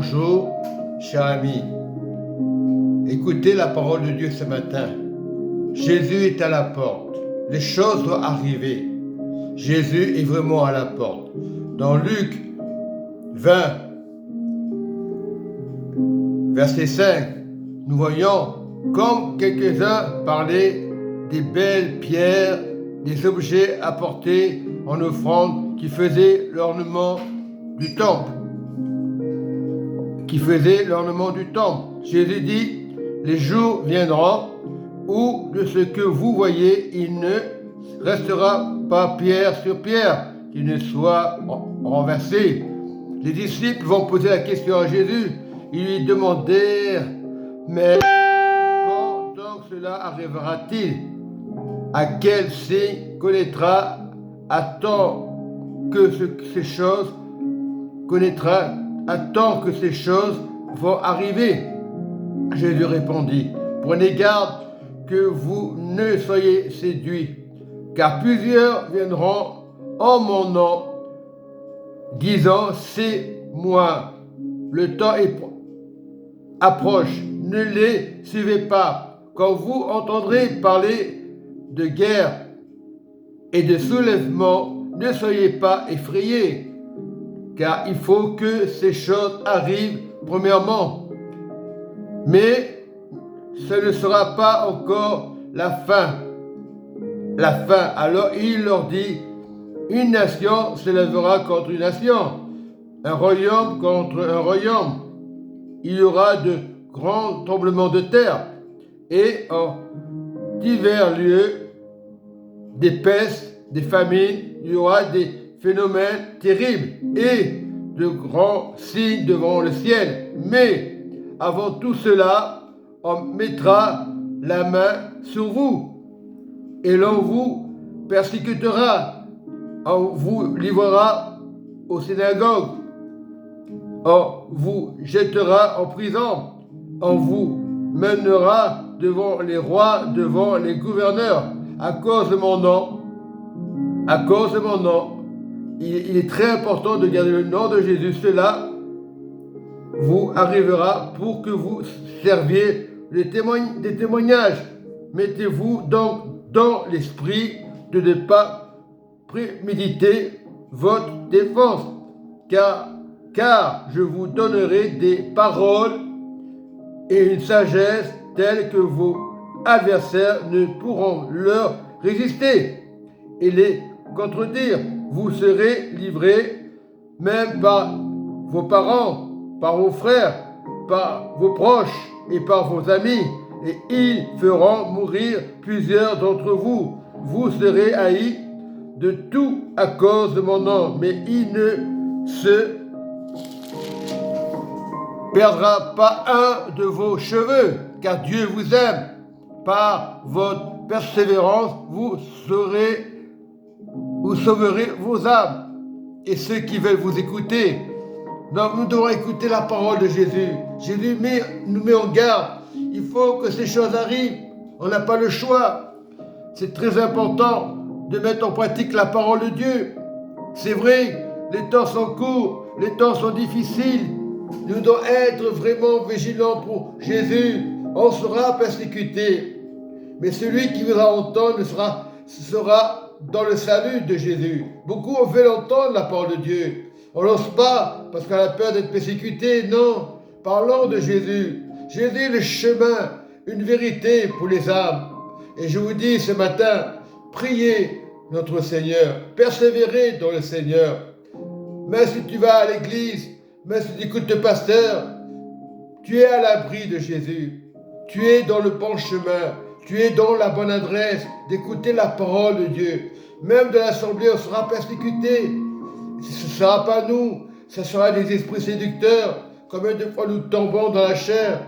Bonjour, chers amis. Écoutez la parole de Dieu ce matin. Jésus est à la porte. Les choses doivent arriver. Jésus est vraiment à la porte. Dans Luc 20, verset 5, nous voyons comme quelques-uns parlaient des belles pierres, des objets apportés en offrande qui faisaient l'ornement du temple. Jésus dit, les jours viendront où de ce que vous voyez, il ne restera pas pierre sur pierre qui ne soit renversé. Les disciples vont poser la question à Jésus. Ils lui demandèrent, mais quand donc cela arrivera-t-il? À quel signe connaîtra? Attends que ces choses vont arriver. Jésus répondit, prenez garde que vous ne soyez séduits, car plusieurs viendront en mon nom, disant, c'est moi. Le temps approche, ne les suivez pas. Quand vous entendrez parler de guerre et de soulèvement, ne soyez pas effrayés, car il faut que ces choses arrivent premièrement. Mais ce ne sera pas encore la fin. Alors il leur dit, une nation se lèvera contre une nation, un royaume contre un royaume. Il y aura de grands tremblements de terre et en divers lieux, des pestes, des famines, il y aura des phénomènes terribles et de grands signes devant le ciel. Mais avant tout cela, on mettra la main sur vous et l'on vous persécutera, on vous livrera aux synagogues, on vous jettera en prison, on vous mènera devant les rois, devant les gouverneurs, à cause de mon nom. Il est très important de garder le nom de Jésus. Cela vous arrivera pour que vous serviez des témoignages. Mettez-vous donc dans l'esprit de ne pas préméditer votre défense, car je vous donnerai des paroles et une sagesse telle que vos adversaires ne pourront leur résister et les contredire. Vous serez livrés même par vos parents, par vos frères, par vos proches et par vos amis, et ils feront mourir plusieurs d'entre vous. Vous serez haïs de tout à cause de mon nom, mais il ne se perdra pas un de vos cheveux, car Dieu vous aime. Par votre persévérance, vous sauverez vos âmes. Et ceux qui veulent vous écouter, donc nous devons écouter la parole de Jésus. Jésus nous met en garde. Il faut que ces choses arrivent. On n'a pas le choix. C'est très important de mettre en pratique la parole de Dieu. C'est vrai, les temps sont courts, les temps sont difficiles. Nous devons être vraiment vigilants pour Jésus. On sera persécuté. Mais celui qui voudra entendre sera dans le salut de Jésus. Beaucoup ont fait entendre la parole de Dieu. On n'ose pas parce qu'on a peur d'être persécuté. Non, parlons de Jésus. Jésus est le chemin, une vérité pour les âmes. Et je vous dis ce matin, priez notre Seigneur, persévérez dans le Seigneur. Même si tu vas à l'église, même si tu écoutes le pasteur, tu es à l'abri de Jésus. Tu es dans le bon chemin. Tu es dans la bonne adresse d'écouter la parole de Dieu. Même de l'assemblée, on sera persécuté. Ce ne sera pas nous, ce sera des esprits séducteurs. Combien de fois nous tombons dans la chair.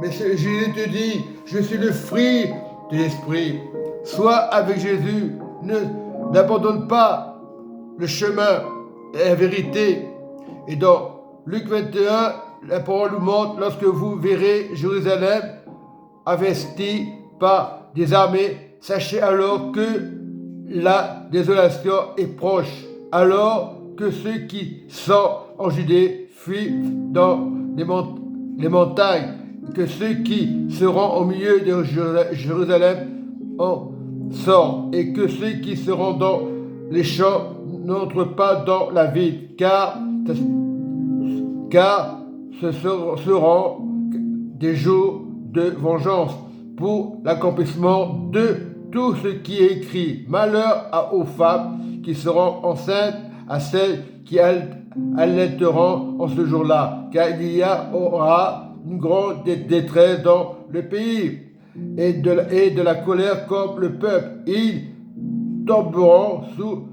Mais Jésus te dit, je suis le fruit de l'esprit. Sois avec Jésus. N'abandonne pas le chemin et la vérité. Et dans Luc 21, la parole nous montre, lorsque vous verrez Jérusalem investie par des armées, sachez alors que la désolation est proche, alors que ceux qui sont en Judée fuient dans les montagnes, que ceux qui seront au milieu de Jérusalem en sortent, et que ceux qui seront dans les champs n'entrent pas dans la ville, car ce seront des jours de vengeance pour l'accomplissement de tout ce qui est écrit. Malheur aux femmes qui seront enceintes, à celles qui allaiteront en ce jour-là, car il y aura une grande détresse dans le pays et de la colère comme le peuple. Ils tomberont sous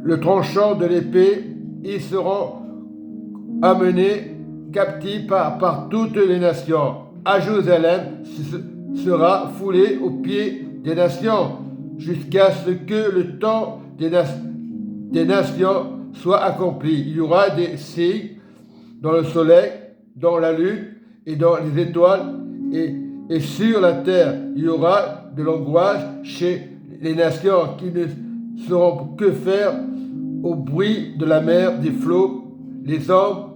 le tranchant de l'épée, ils seront amenés captifs par toutes les nations. À Jérusalem sera foulé aux pieds des nations, jusqu'à ce que le temps des nations soit accompli. Il y aura des signes dans le soleil, dans la lune et dans les étoiles, et sur la terre. Il y aura de l'angoisse chez les nations qui ne sauront que faire au bruit de la mer, des flots, les hommes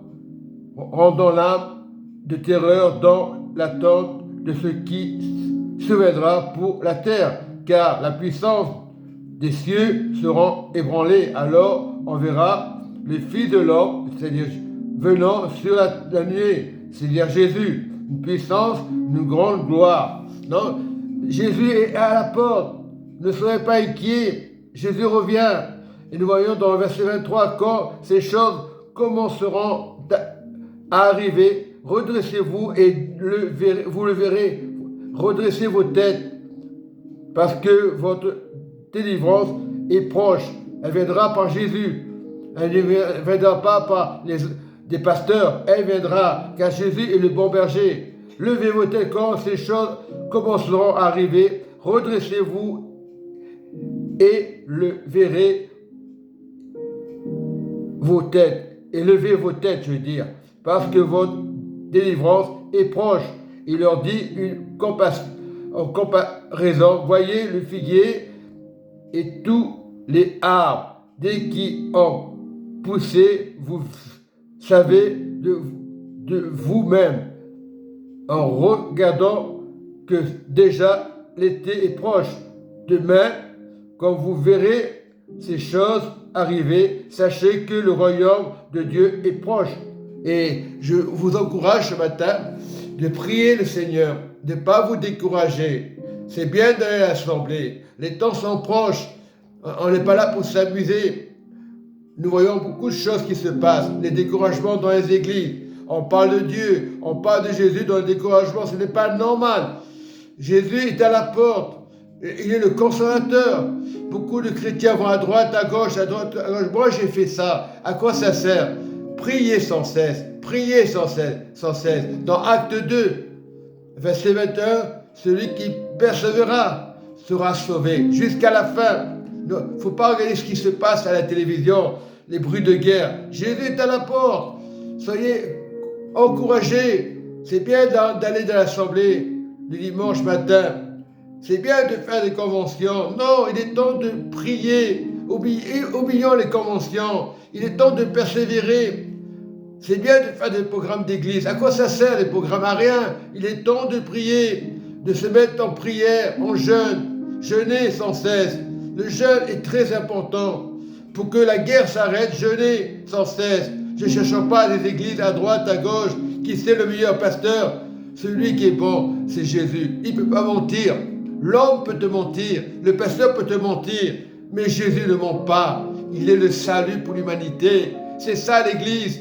rendant l'âme de terreur dans l'attente de ce qui surviendra pour la terre, car la puissance des cieux sera ébranlée. Alors on verra le Fils de l'homme, c'est-à-dire venant sur la nuée, c'est-à-dire Jésus, une puissance, une grande gloire. Non, Jésus est à la porte, ne soyez pas inquiets, Jésus revient. Et nous voyons dans le verset 23, quand ces choses commenceront à arriver, redressez-vous et vous le verrez, redressez vos têtes, parce que votre délivrance est proche. Elle viendra par Jésus, elle ne viendra pas par des pasteurs, elle viendra, car Jésus est le bon berger. Levez vos têtes quand ces choses commenceront à arriver, redressez-vous et le verrez vos têtes, et levez vos têtes, je veux dire, parce que votre délivrance est proche. Il leur dit en comparaison, voyez le figuier et tous les arbres, dès qu'ils ont poussé, vous savez de vous-même, en regardant que déjà l'été est proche. Demain, quand vous verrez ces choses arriver, sachez que le royaume de Dieu est proche. Et je vous encourage ce matin de prier le Seigneur, de ne pas vous décourager. C'est bien d'aller à l'assemblée. Les temps sont proches. On n'est pas là pour s'amuser. Nous voyons beaucoup de choses qui se passent. Les découragements dans les églises. On parle de Dieu, on parle de Jésus dans le découragement. Ce n'est pas normal. Jésus est à la porte. Il est le consolateur. Beaucoup de chrétiens vont à droite, à gauche, à droite, à gauche. Moi, j'ai fait ça. À quoi ça sert? Priez sans cesse. Priez sans cesse. Sans cesse. Dans Acte 2, verset 21, celui qui persévérera sera sauvé jusqu'à la fin. Il ne faut pas regarder ce qui se passe à la télévision, les bruits de guerre. Jésus est à la porte. Soyez encouragés. C'est bien d'aller dans l'assemblée le dimanche matin. C'est bien de faire des conventions. Non, il est temps de prier. Oublions les conventions. Il est temps de persévérer. C'est bien de faire des programmes d'église. À quoi ça sert les programmes? À rien. Il est temps de prier, de se mettre en prière, en jeûne. Jeûner sans cesse. Le jeûne est très important. Pour que la guerre s'arrête, jeûner sans cesse. Je ne cherche pas des églises à droite, à gauche. Qui c'est le meilleur pasteur? Celui qui est bon, c'est Jésus. Il ne peut pas mentir. L'homme peut te mentir, le pasteur peut te mentir, mais Jésus ne ment pas. Il est le salut pour l'humanité. C'est ça l'église.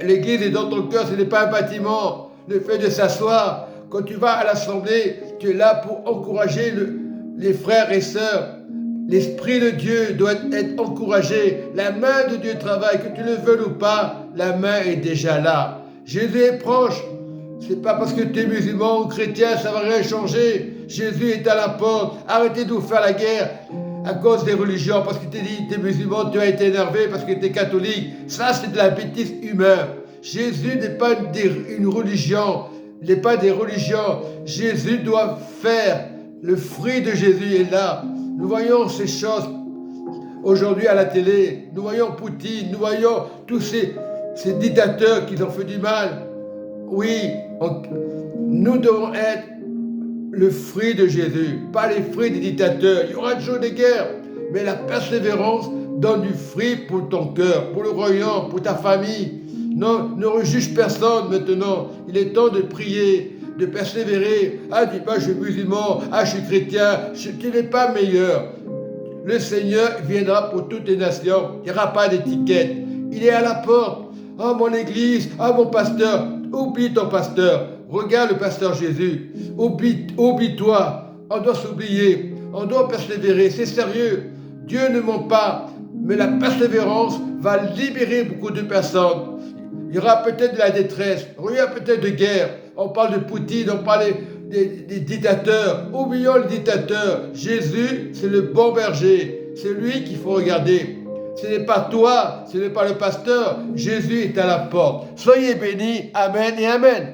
L'église est dans ton cœur, ce n'est pas un bâtiment. Le fait de s'asseoir, quand tu vas à l'assemblée, tu es là pour encourager les frères et sœurs. L'Esprit de Dieu doit être encouragé. La main de Dieu travaille, que tu le veuilles ou pas, la main est déjà là. Jésus est proche. C'est pas parce que tu es musulman ou chrétien, ça va rien changer. Jésus est à la porte. Arrêtez de vous faire la guerre à cause des religions. Parce que tu es musulman, tu as été énervé parce que tu es catholique. Ça, c'est de la bêtise humaine. Jésus n'est pas une religion. Il n'est pas des religions. Jésus doit faire. Le fruit de Jésus est là. Nous voyons ces choses aujourd'hui à la télé. Nous voyons Poutine. Nous voyons tous ces dictateurs qui ont fait du mal. Oui, nous devons être le fruit de Jésus, pas les fruits des dictateurs. Il y aura toujours des guerres, mais la persévérance donne du fruit pour ton cœur, pour le royaume, pour ta famille. Non, ne rejuge personne maintenant. Il est temps de prier, de persévérer. Ah, dis pas, je suis musulman, ah, je suis chrétien, tu n'es pas meilleur. Le Seigneur viendra pour toutes les nations. Il n'y aura pas d'étiquette. Il est à la porte. Ah, mon église, ah, mon pasteur. Oublie ton pasteur. Regarde le pasteur Jésus. Oublie-toi. On doit s'oublier. On doit persévérer. C'est sérieux. Dieu ne ment pas. Mais la persévérance va libérer beaucoup de personnes. Il y aura peut-être de la détresse. Il y aura peut-être de guerre. On parle de Poutine, on parle des dictateurs. Oublions les dictateurs. Jésus, c'est le bon berger. C'est lui qu'il faut regarder. Ce n'est pas toi, ce n'est pas le pasteur. Jésus est à la porte. Soyez bénis. Amen et amen.